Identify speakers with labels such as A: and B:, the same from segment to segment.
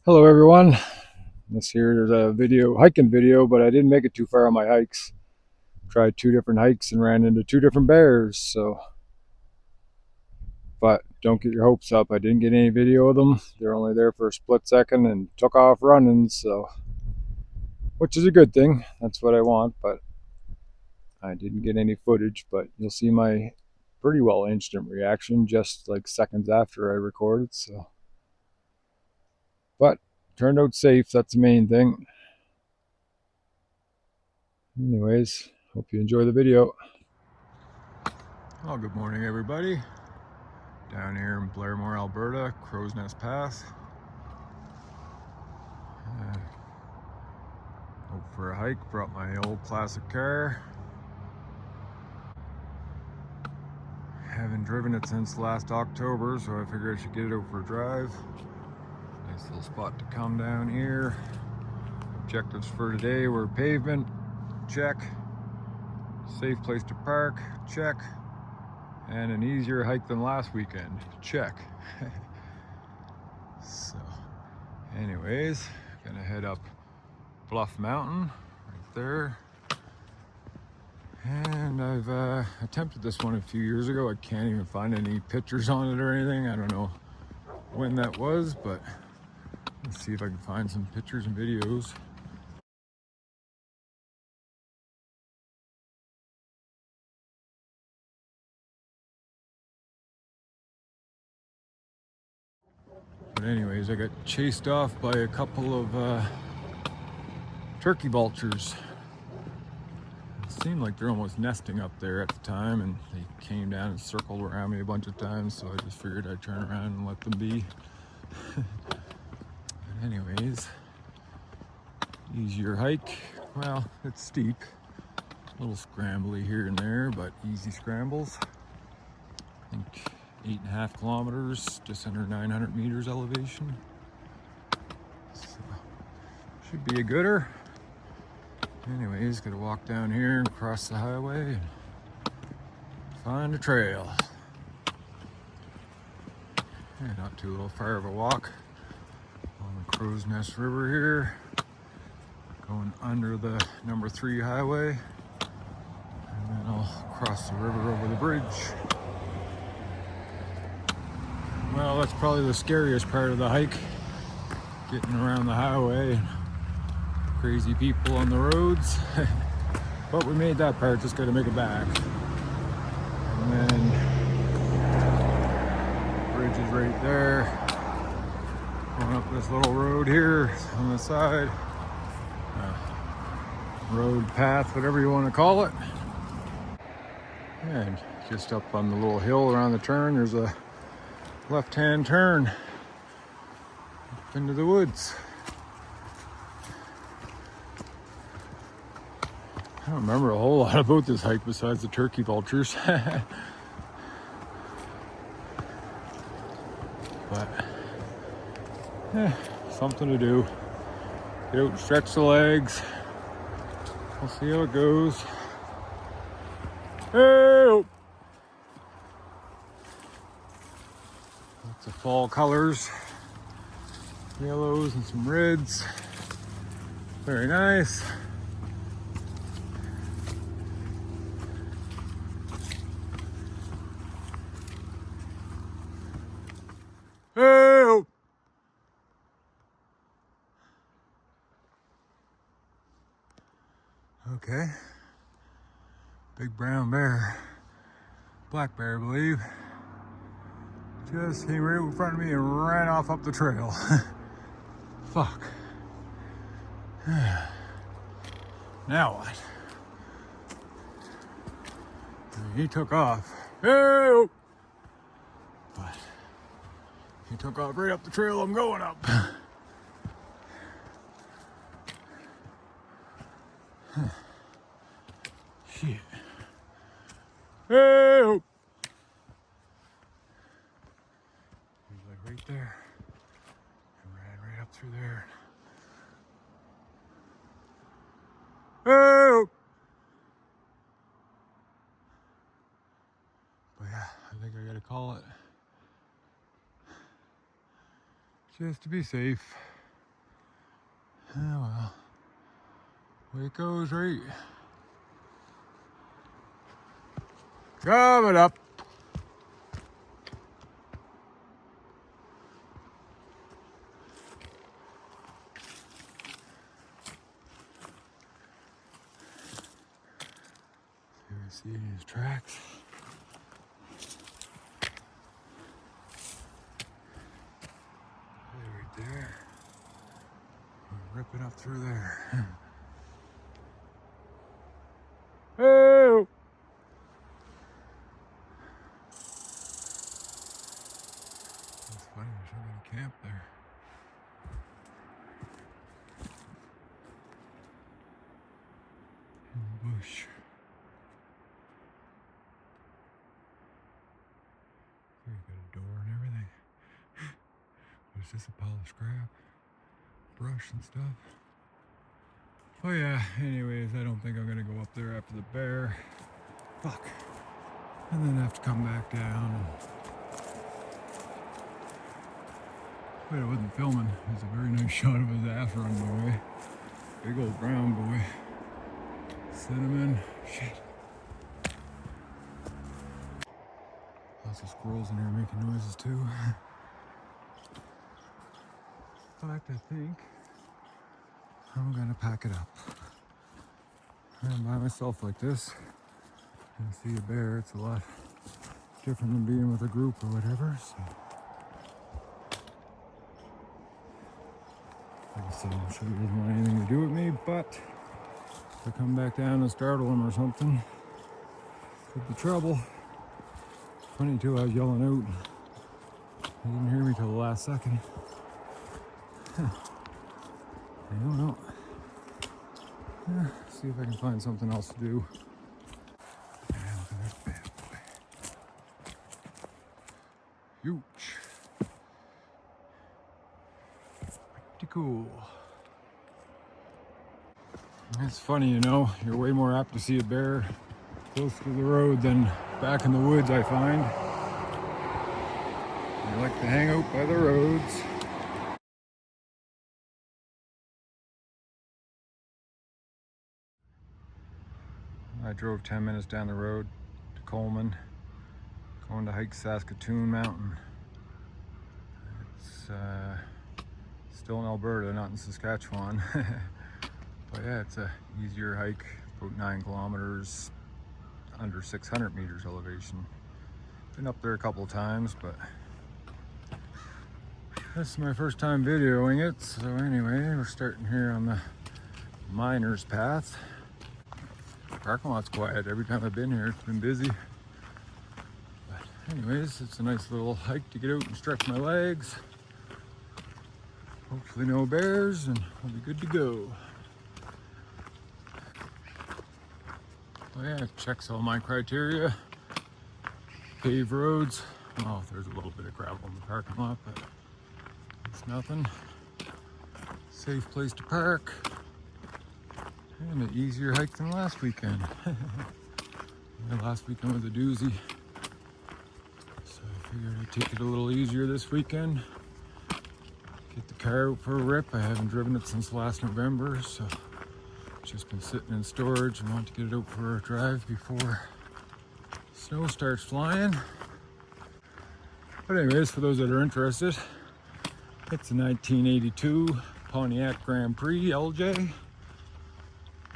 A: Hello everyone. This here is a hiking video, but I didn't make it too far on my hikes. Tried two different hikes and ran into two different bears. But don't get your hopes up. I didn't get any video of them. They're only there for a split second and took off running. Which is a good thing. That's what I want. But I didn't get any footage. But you'll see my pretty well instant reaction just like seconds after I recorded. But turned out safe. That's the main thing. Anyways, hope you enjoy the video. Well, good morning, everybody. Down here in Blairmore, Alberta, Crowsnest Pass. Out for a hike, brought my old classic car. Haven't driven it since last October, so I figured I should get it out for a drive. Nice little spot to come down here. Objectives for today were pavement, check. Safe place to park, check. And an easier hike than last weekend, check. So, anyways, gonna head up Bluff Mountain right there. And I've attempted this one a few years ago. I can't even find any pictures on it or anything. I don't know when that was, but let's see if I can find some pictures and videos. But anyways, I got chased off by a couple of turkey vultures. It seemed like they're almost nesting up there at the time, and they came down and circled around me a bunch of times, so I just figured I'd turn around and let them be. But anyways, easier hike. Well, it's steep, a little scrambly here and there, but easy scrambles. I think 8.5 kilometers, just under 900 meters elevation. So, should be a gooder. Anyways, gotta walk down here and cross the highway and find a trail. Yeah, not too far of a walk on the Crowsnest River here. Going under the number 3 highway. And then I'll cross the river over the bridge. Well, that's probably the scariest part of the hike. Getting around the highway. Crazy people on the roads. But we made that part, just gotta make it back. And then the bridge is right there. Going up this little road here on the side. Road, path, whatever you want to call it. And just up on the little hill around the turn, there's a left-hand turn up into the woods. I don't remember a whole lot about this hike besides the turkey vultures. But something to do. Get out and stretch the legs. We'll see how it goes. Hey! Lots of fall colors. Yellows and some reds. Very nice. Hey! Okay. Big brown bear. Black bear, I believe. Just came right in front of me and ran off up the trail. Fuck. Now what? He took off. Hey! But he took off right up the trail I'm going up. Shit. Hey! He's like right there. And ran right up through there. Hey! But yeah, I think I gotta call it. Just to be safe. Oh well. Way it goes, right? Coming up. Here we see his tracks. Right there. We're ripping up through there. Oh! It's funny, there's not any camp there. In the bush. There you got a door and everything. There's just a pile of scrap, brush and stuff. Oh yeah, anyways, I don't think I'm gonna go up there after the bear. Fuck. And then have to come back down. But I wasn't filming. There's a very nice shot of his ass running away. Big old brown boy. Cinnamon. Shit. Lots of squirrels in here making noises too. In fact, I think I'm gonna pack it up. I'm by myself like this and see a bear. It's a lot different than being with a group or whatever. So, like I said, I'm sure he doesn't want anything to do with me, but if I come back down and startle him or something, could be trouble. Funny too, I was yelling out. He didn't hear me till the last second. Huh. I don't know. See if I can find something else to do. Yeah, look at this bad boy. Huge. Pretty cool. It's funny, you know, you're way more apt to see a bear close to the road than back in the woods, I find. They like to hang out by the roads. I drove 10 minutes down the road to Coleman, going to hike Saskatoon Mountain. It's still in Alberta, not in Saskatchewan. But yeah, it's a easier hike, about 9 kilometers, under 600 meters elevation. Been up there a couple of times, but this is my first time videoing it. So anyway, we're starting here on the miner's path. Parking lot's quiet. Every time I've been here, it's been busy. But anyways, it's a nice little hike to get out and stretch my legs. Hopefully no bears, and I'll be good to go. Oh yeah, it checks all my criteria. Paved roads. Oh, there's a little bit of gravel in the parking lot, but it's nothing. Safe place to park. And an easier hike than last weekend. Yeah, last weekend was a doozy. So I figured I'd take it a little easier this weekend. Get the car out for a rip. I haven't driven it since last November, so it's just been sitting in storage and want to get it out for a drive before snow starts flying. But anyways, for those that are interested, it's a 1982 Pontiac Grand Prix LJ.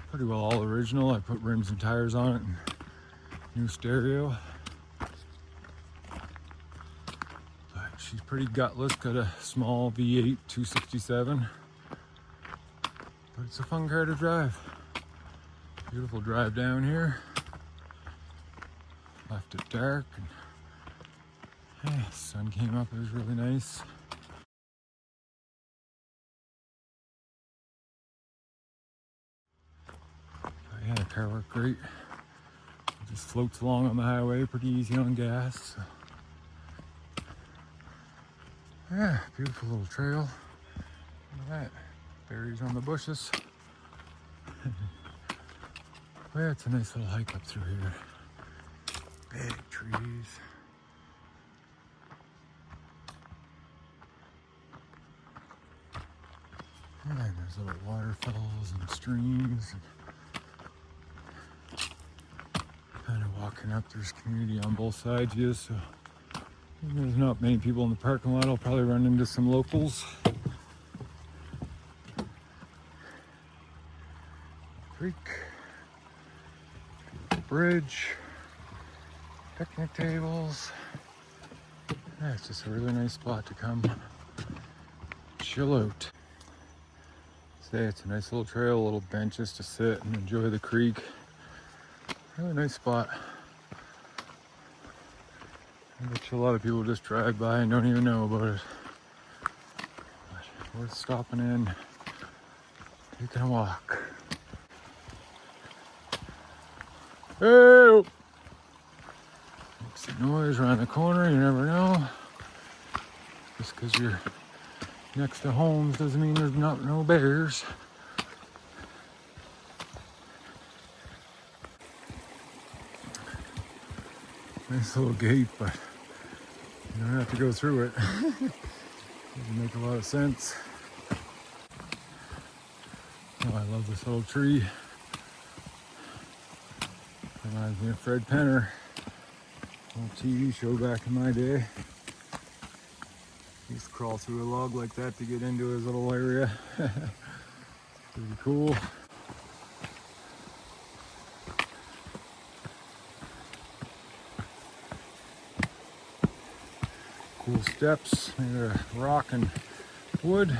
A: Pretty well all original. I put rims and tires on it and new stereo. But she's pretty gutless, got a small V8 267. But it's a fun car to drive. Beautiful drive down here. Left it dark and yeah, sun came up, it was really nice. Yeah, the car worked great. It just floats along on the highway, pretty easy on gas. So. Yeah, beautiful little trail. Look at that, berries on the bushes. Yeah, it's a nice little hike up through here. Big trees. And there's little waterfalls and streams. Kind of walking up, there's community on both sides here, so there's not many people in the parking lot. I'll probably run into some locals. Creek, bridge, picnic tables. Yeah, it's just a really nice spot to come chill out. Say it's a nice little trail, little benches to sit and enjoy the creek. Really nice spot. I bet you a lot of people just drive by and don't even know about it. But worth stopping in, taking a walk. Hey! Makes some noise around the corner, you never know. Just because you're next to homes doesn't mean there's no bears. Nice little gate, but you don't have to go through it. Doesn't make a lot of sense. Oh, I love this little tree. Reminds me of Fred Penner, old TV show back in my day. He used to crawl through a log like that to get into his little area. Pretty cool. Cool steps made of rock and wood.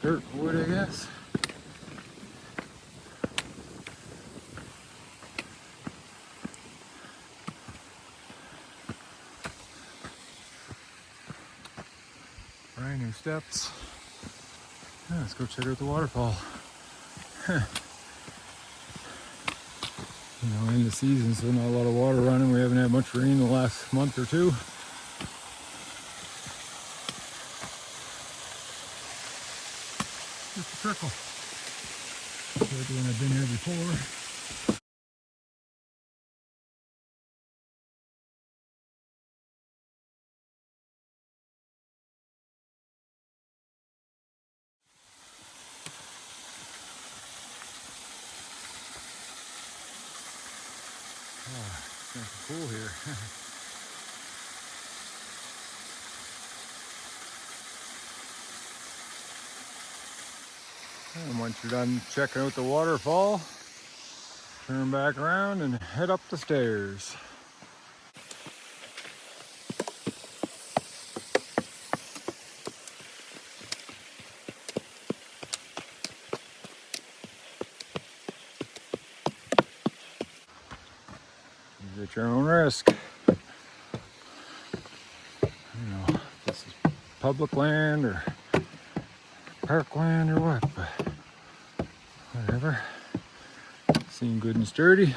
A: Dirt wood, I guess. Brand new steps. Yeah, let's go check out the waterfall. You know, in the season, so not a lot of water running. We haven't had much rain the last month or two. Just a trickle. Like when I've been here before. Oh, it's nice and cool here. And once you're done checking out the waterfall, turn back around and head up the stairs. You at your own risk. You know, if this is public land or parkland or what, but whatever. Seem good and sturdy.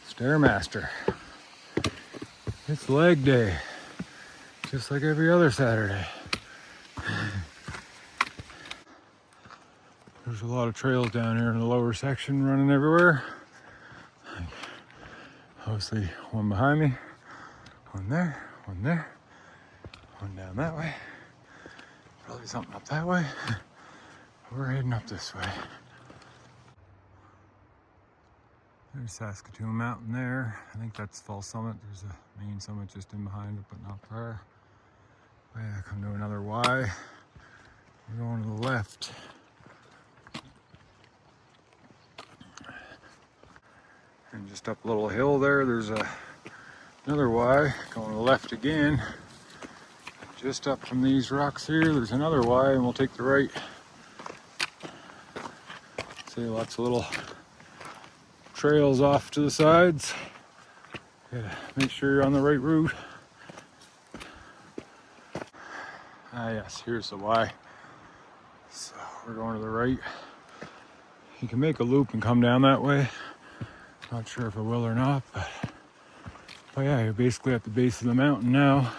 A: Stairmaster. It's leg day, just like every other Saturday. There's a lot of trails down here in the lower section running everywhere. Like, obviously one behind me, one there, one down that way. Probably something up that way. We're heading up this way. There's Saskatoon Mountain there. I think that's Falls Summit. There's a main summit just in behind it, but not far. Oh yeah, come to another Y. We're going to the left. And just up a little hill there, there's another Y. Going to the left again. Just up from these rocks here, there's another Y, and we'll take the right. See lots of little trails off to the sides. Gotta make sure you're on the right route. Ah yes, here's the Y. So we're going to the right. You can make a loop and come down that way. Not sure if I will or not, but yeah, you're basically at the base of the mountain now.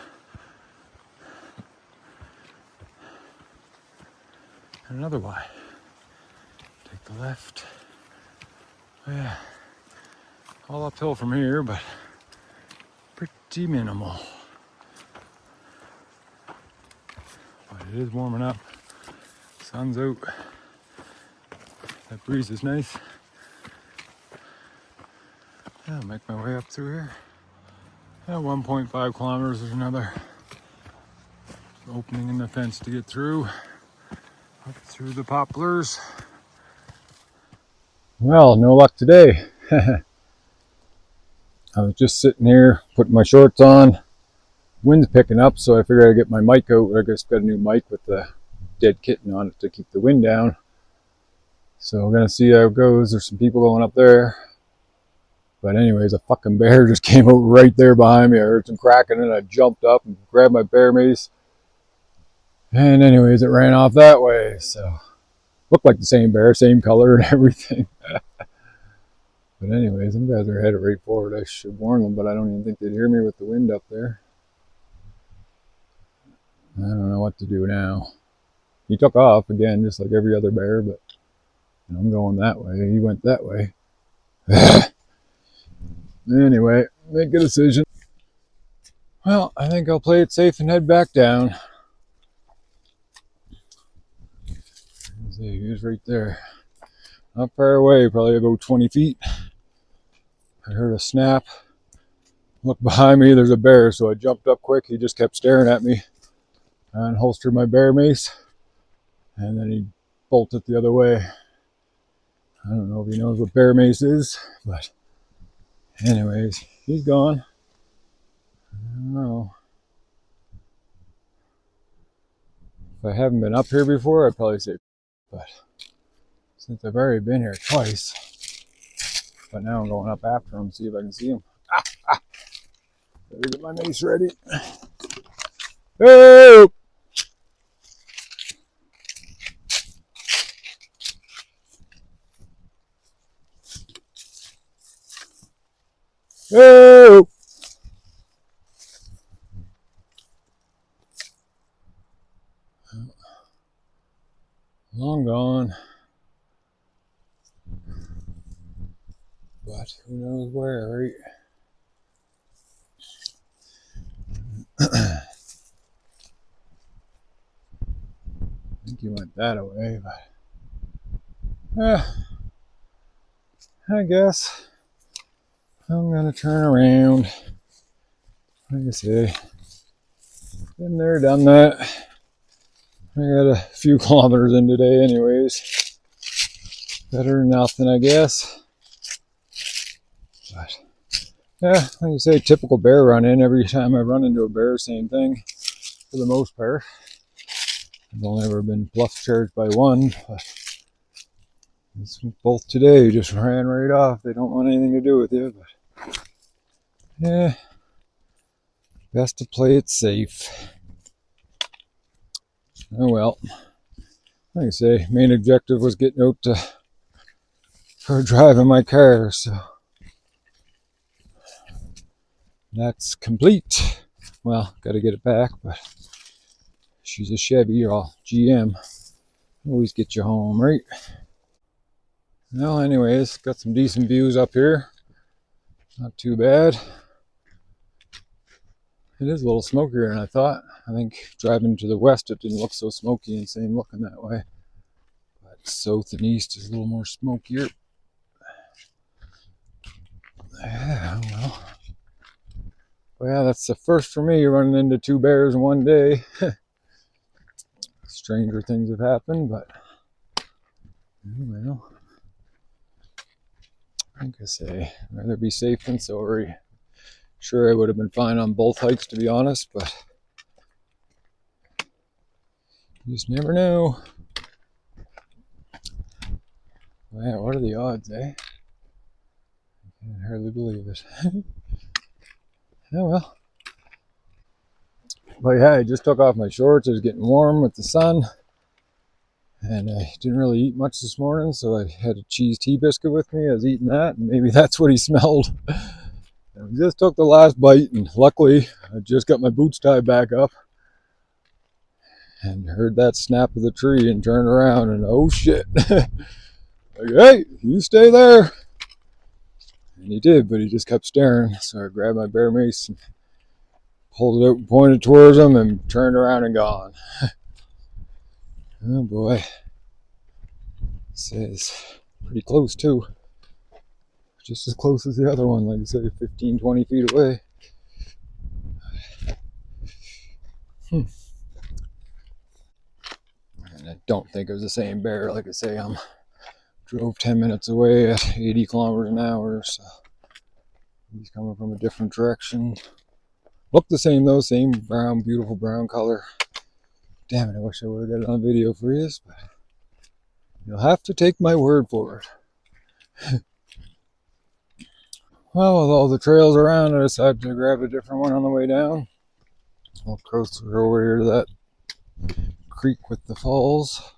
A: And another Y. Take the left. Oh yeah, all uphill from here, but pretty minimal. It is warming up. Sun's out. That breeze is nice. I'll make my way up through here. 1.5 kilometers is another opening in the fence to get through. Up through the poplars. Well, no luck today. I was just sitting here putting my shorts on. Wind's picking up, so I figured I'd get my mic out. I just got a new mic with the dead kitten on it to keep the wind down. So we're gonna see how it goes. There's some people going up there. But anyways, a fucking bear just came out right there behind me. I heard some cracking and I jumped up and grabbed my bear mace. And anyways, it ran off that way. So looked like the same bear, same color and everything. But anyways, them guys are headed right forward. I should warn them, but I don't even think they'd hear me with the wind up there. I don't know what to do now. He took off again, just like every other bear, but I'm going that way. He went that way. Anyway, make a decision. Well, I think I'll play it safe and head back down. See, he was right there. Not far away, probably about 20 feet. I heard a snap. Look behind me, there's a bear, so I jumped up quick. He just kept staring at me. I unholstered my bear mace, and then he bolted the other way. I don't know if he knows what bear mace is, but anyways, he's gone. I don't know. If I haven't been up here before, I'd probably say, but since I've already been here twice, but now I'm going up after him, see if I can see him. Better get my mace ready. Oh! Oh! Long gone. But who knows where, right? I think he went that way, but I guess I'm gonna turn around. Like I say, been there, done that. I got a few kilometers in today anyways. Better than nothing, I guess. But yeah, like you say, typical bear run in. Every time I run into a bear, same thing for the most part. I've only ever been bluff charged by one, but both today just ran right off. They don't want anything to do with you, but yeah, best to play it safe. Oh well, like I say, main objective was getting out for driving my car, so that's complete. Well, got to get it back, but she's a Chevy or GM. Always get you home, right? Well, anyways, got some decent views up here. Not too bad. It is a little smokier than I thought. I think driving to the west, it didn't look so smoky and same looking that way. But south and east is a little more smokier. Yeah, well. Well, yeah, that's the first for me, running into two bears in one day. Stranger things have happened, but well, like I say, I'd rather be safe than sorry. Sure, I would have been fine on both hikes, to be honest, but you just never know. Man, what are the odds, eh? I can hardly believe it. Oh well. But yeah, I just took off my shorts. It was getting warm with the sun. And I didn't really eat much this morning, so I had a cheese tea biscuit with me. I was eating that, and maybe that's what he smelled. And we just took the last bite, and luckily, I just got my boots tied back up. And heard that snap of the tree and turned around, and oh shit. Like, hey, you stay there. And he did, but he just kept staring. So I grabbed my bear mace and pulled it out and pointed towards him and turned around and gone. Oh boy. This is pretty close too. Just as close as the other one, like I say, 15, 20 feet away. And I don't think it was the same bear. Like I say, I drove 10 minutes away at 80 kilometers an hour, so he's coming from a different direction. Looked the same though, same brown, beautiful brown color. Damn it, I wish I would have got it on video for you, but you'll have to take my word for it. Well, with all the trails around, I decided to grab a different one on the way down. I'll cross over here to that creek with the falls.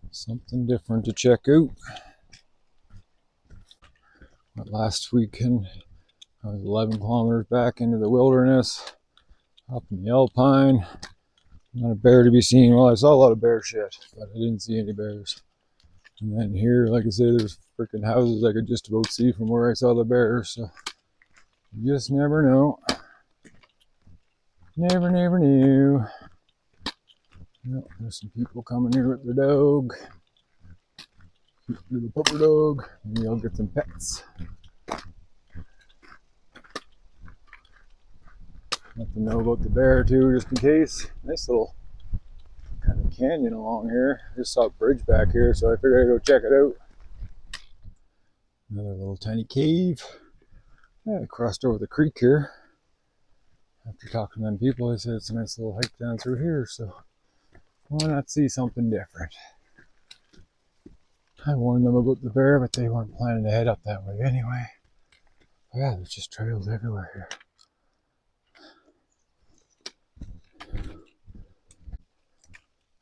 A: Something different to check out. But last weekend, I was 11 kilometers back into the wilderness, up in the Alpine. Not a bear to be seen. Well, I saw a lot of bear shit, but I didn't see any bears. And then here, like I say, there's freaking houses I could just about see from where I saw the bears. So you just never know. Never knew. Well, there's some people coming here with their dog. Cute little pupper dog. Maybe I'll get some pets. Let them know about the bear too, just in case. Nice little kind of canyon along here. I just saw a bridge back here, so I figured I'd go check it out. Another little tiny cave. Yeah, I crossed over the creek here. After talking to them people, I said it's a nice little hike down through here, so why not see something different? I warned them about the bear, but they weren't planning to head up that way anyway. But yeah, there's just trails everywhere here.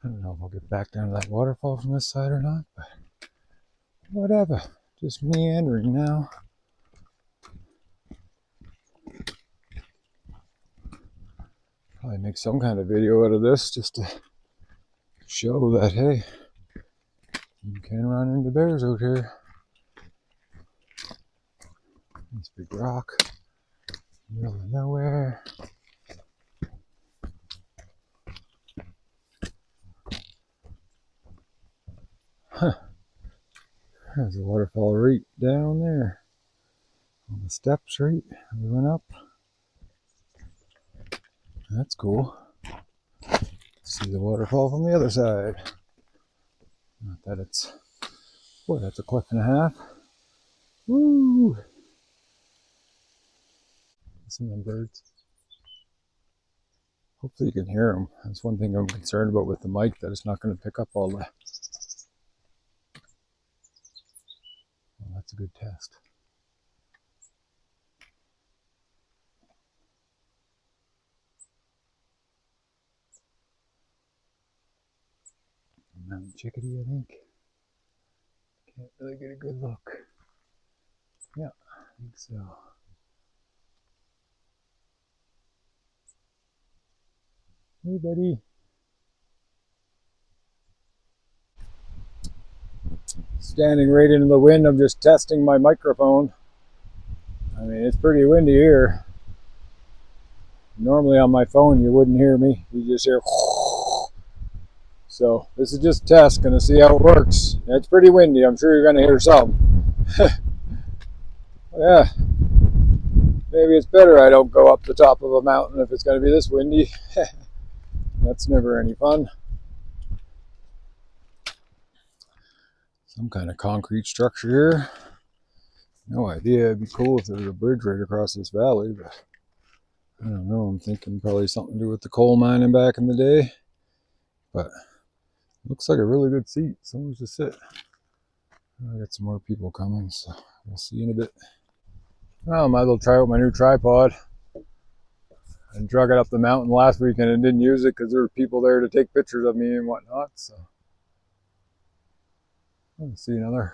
A: I don't know if I'll get back down to that waterfall from this side or not, but whatever. Just meandering now. Probably make some kind of video out of this just to show that, hey, you can run into bears out here. This big rock, middle of nowhere. Huh. There's a waterfall right down there. On the steps right, we went up. That's cool. See the waterfall from the other side. Not that it's, boy, that's a cliff and a half. Woo! Listen to them birds. Hopefully you can hear them. That's one thing I'm concerned about with the mic, that it's not going to pick up all the... Well, that's a good test. Mountain chickadee, I think. Can't really get a good look. Yeah, I think so. Hey, buddy. Standing right into the wind, I'm just testing my microphone. I mean, it's pretty windy here. Normally on my phone you wouldn't hear me. You just hear... So this is just a test, gonna see how it works. It's pretty windy, I'm sure you're gonna hear some. Yeah, maybe it's better I don't go up the top of a mountain if it's gonna be this windy. That's never any fun. Some kind of concrete structure here. No idea, it'd be cool if there was a bridge right across this valley, but I don't know, I'm thinking probably something to do with the coal mining back in the day. But looks like a really good seat, somewhere to sit. I got some more people coming, so we'll see you in a bit. Well, I might as well try out my new tripod. I drug it up the mountain last weekend and didn't use it because there were people there to take pictures of me and whatnot. So let's see another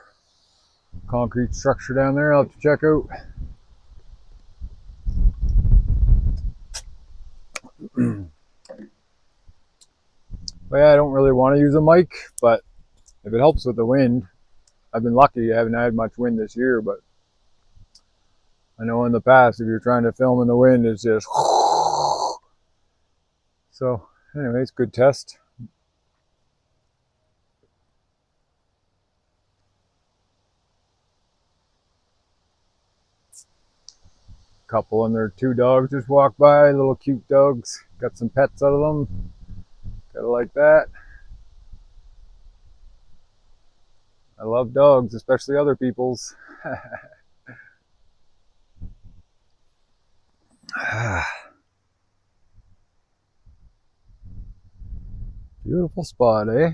A: concrete structure down there I'll have to check out. But yeah, I don't really want to use a mic, but if it helps with the wind, I've been lucky. I haven't had much wind this year, but I know in the past, if you're trying to film in the wind, it's just. So, anyways, good test. Couple and their 2 dogs just walked by, little cute dogs. Got some pets out of them. Gotta like that. I love dogs, especially other people's. Beautiful spot, eh?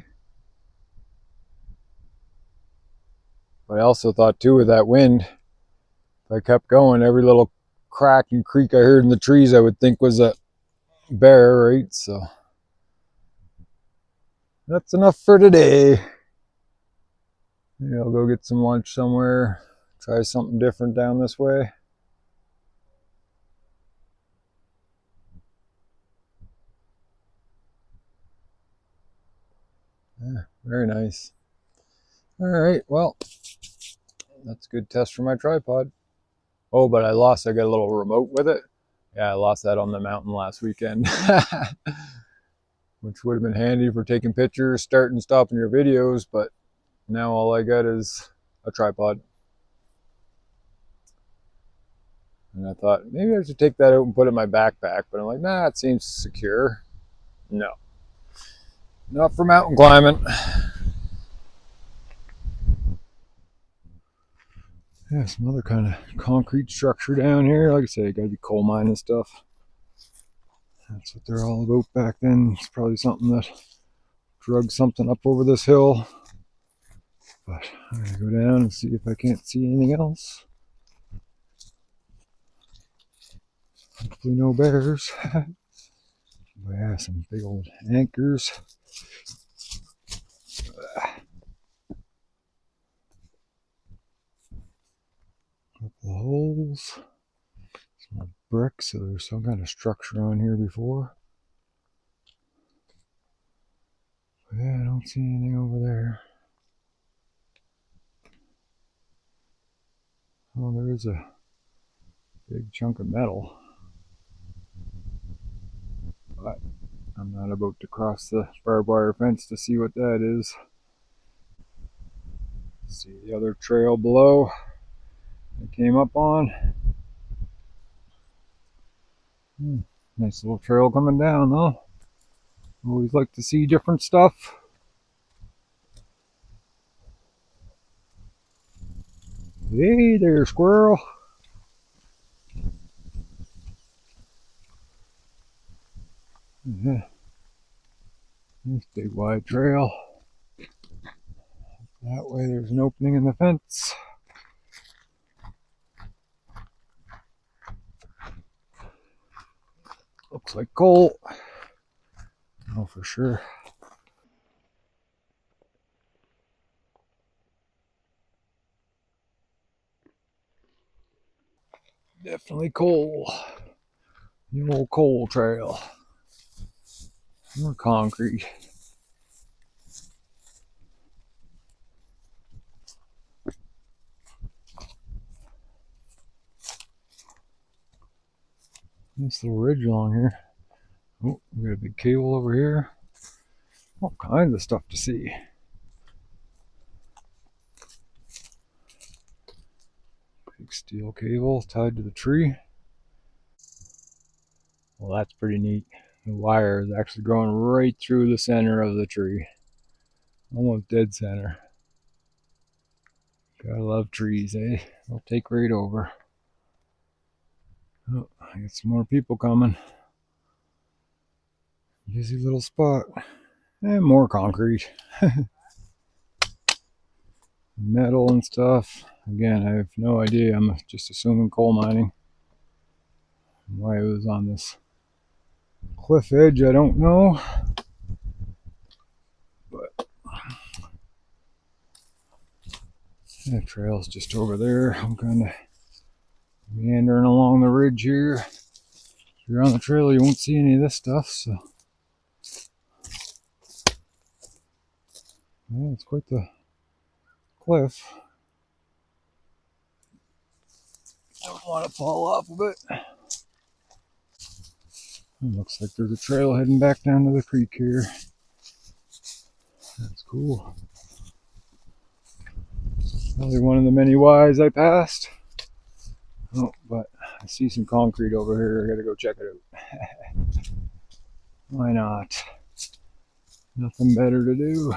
A: But I also thought too, with that wind, if I kept going, every little crack and creak I heard in the trees I would think was a bear, right? So that's enough for today. Maybe I'll go get some lunch somewhere, try something different down this way. Yeah, very nice. All right, well, that's a good test for my tripod. Oh, but I got a little remote with it. Yeah, I lost that on the mountain last weekend. Which would have been handy for taking pictures, starting and stopping your videos, but now all I got is a tripod. And I thought, maybe I should take that out and put it in my backpack, but I'm like, nah, it seems secure. No, not for mountain climbing. Yeah, some other kind of concrete structure down here. Like I say, gotta be coal mine and stuff. That's what they're all about back then. It's probably something that drug something up over this hill. But I'm gonna go down and see if I can't see anything else. Hopefully no bears. But yeah, some big old anchors. Couple of holes. Some bricks, so there's some kind of structure on here before. But yeah, I don't see anything over there. Oh, there is a big chunk of metal. But I'm not about to cross the barbed wire fence to see what that is. See the other trail below I came up on. Nice little trail coming down though. Always like to see different stuff. Hey there, squirrel. Yeah. Nice big wide trail. That way there's an opening in the fence. Looks like coal. Oh, for sure. Definitely coal. The old coal trail. More concrete. Nice little ridge along here. Oh, we got a big cable over here. All kinds of stuff to see. Big steel cable tied to the tree. Well, that's pretty neat. The wire is actually going right through the center of the tree. Almost dead center. Gotta love trees, eh? They'll take right over. Oh, I got some more people coming. Busy little spot. And more concrete. Metal and stuff. Again, I have no idea. I'm just assuming coal mining. Why it was on this cliff edge, I don't know. But that trail's just over there. I'm kind of meandering along the ridge here. If you're on the trail, you won't see any of this stuff. So, yeah, it's quite the cliff. Don't want to fall off of it. It looks like there's a trail heading back down to the creek here. That's cool. Probably one of the many Ys I passed. Oh, but I see some concrete over here. I gotta go check it out. Why not? Nothing better to do.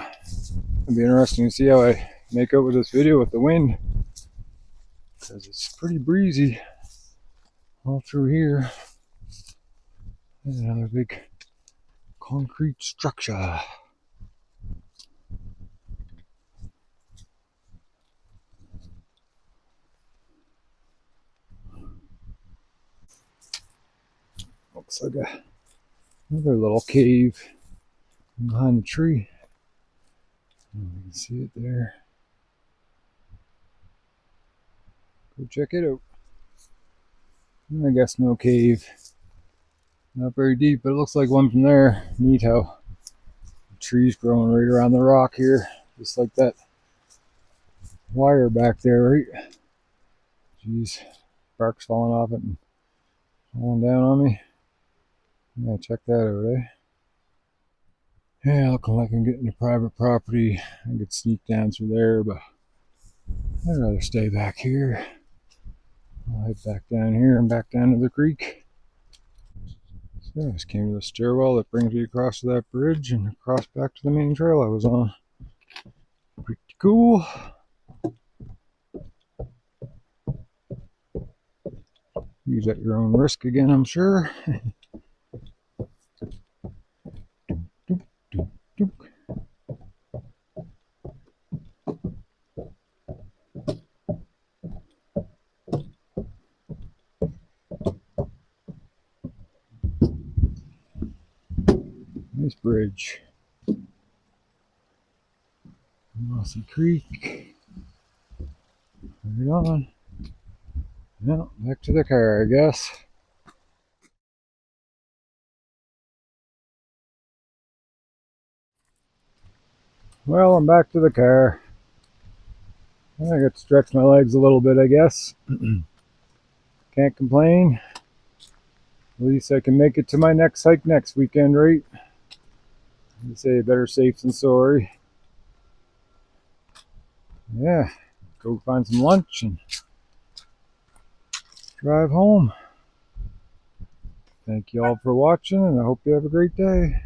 A: It'll be interesting to see how I make out with this video with the wind, because it's pretty breezy all through here. There's another big concrete structure. Looks like another little cave behind the tree. You can see it there. Go check it out. I guess no cave. Not very deep, but it looks like one from there. Neat how the trees growing right around the rock here. Just like that wire back there, right? Jeez, bark's falling off it and falling down on me. Yeah, check that out, eh? Yeah, looking like I'm getting to private property. I could sneak down through there, but I'd rather stay back here. I'll head back down here and back down to the creek. So I just came to the stairwell that brings me across to that bridge and across back to the main trail I was on. Pretty cool. Use at your own risk again, I'm sure. Nice bridge. Mossy Creek. Right on. Well, back to the car, I guess. Well, I'm back to the car. I got to stretch my legs a little bit, I guess. Can't complain. At least I can make it to my next hike next weekend, right? You say better safe than sorry. Yeah, go find some lunch and drive home. Thank you all for watching, and I hope you have a great day.